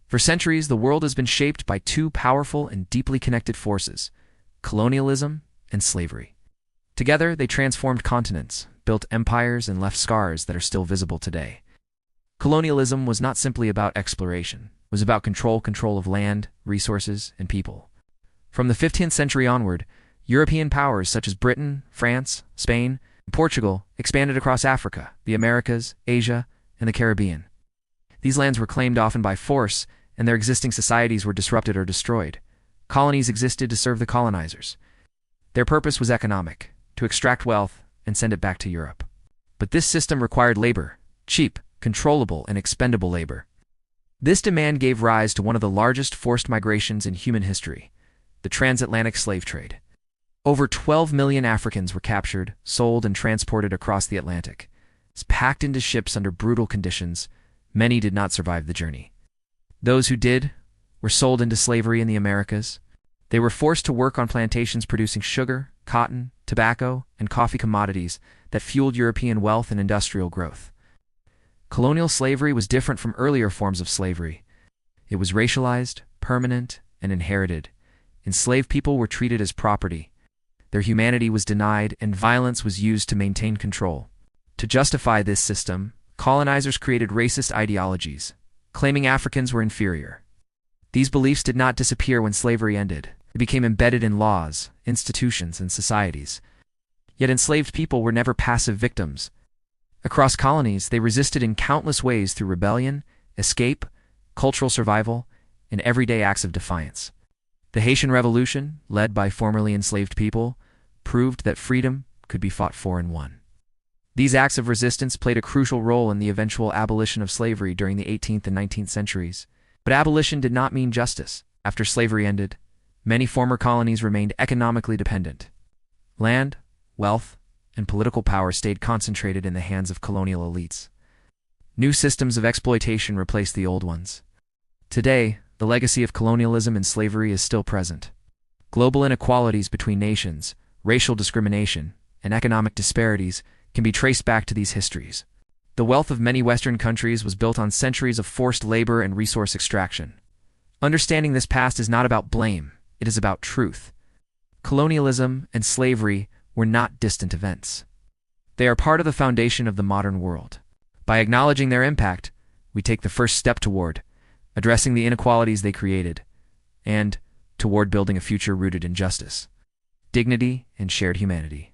For centuries, the world has been shaped by two powerful and deeply connected forces: colonialism and slavery. Together, they transformed continents, built empires, and left scars that are still visible today. Colonialism was not simply about exploration. It was about control of land, resources, and people. From the 15th century onward, European powers such as Britain, France, Spain, and Portugal expanded across Africa, the Americas, Asia, and the Caribbean. These lands were claimed often by force, and their existing societies were disrupted or destroyed. Colonies existed to serve the colonizers. Their purpose was economic, to extract wealth and send it back to Europe. But this system required labor, cheap, controllable, and expendable labor. This demand gave rise to one of the largest forced migrations in human history: the transatlantic slave trade. Over 12 million Africans were captured, sold, and transported across the Atlantic. Packed into ships under brutal conditions, many did not survive the journey. Those who did were sold into slavery in the Americas. They were forced to work on plantations producing sugar, cotton, tobacco, and coffee, commodities that fueled European wealth and industrial growth. Colonial slavery was different from earlier forms of slavery. It was racialized, permanent, and inherited. Enslaved people were treated as property. Their humanity was denied, and violence was used to maintain control. To justify this system, colonizers created racist ideologies, claiming Africans were inferior. These beliefs did not disappear when slavery ended. They became embedded in laws, institutions, and societies. Yet enslaved people were never passive victims. Across colonies, they resisted in countless ways through rebellion, escape, cultural survival, and everyday acts of defiance. The Haitian Revolution, led by formerly enslaved people, proved that freedom could be fought for and won. These acts of resistance played a crucial role in the eventual abolition of slavery during the 18th and 19th centuries. But abolition did not mean justice. After slavery ended, many former colonies remained economically dependent. Land, wealth, and political power stayed concentrated in the hands of colonial elites. New systems of exploitation replaced the old ones. Today, the legacy of colonialism and slavery is still present. Global inequalities between nations, racial discrimination, and economic disparities can be traced back to these histories. The wealth of many Western countries was built on centuries of forced labor and resource extraction. Understanding this past is not about blame, it is about truth. Colonialism and slavery were not distant events. They are part of the foundation of the modern world. By acknowledging their impact, we take the first step toward addressing the inequalities they created, and toward building a future rooted in justice, dignity, and shared humanity.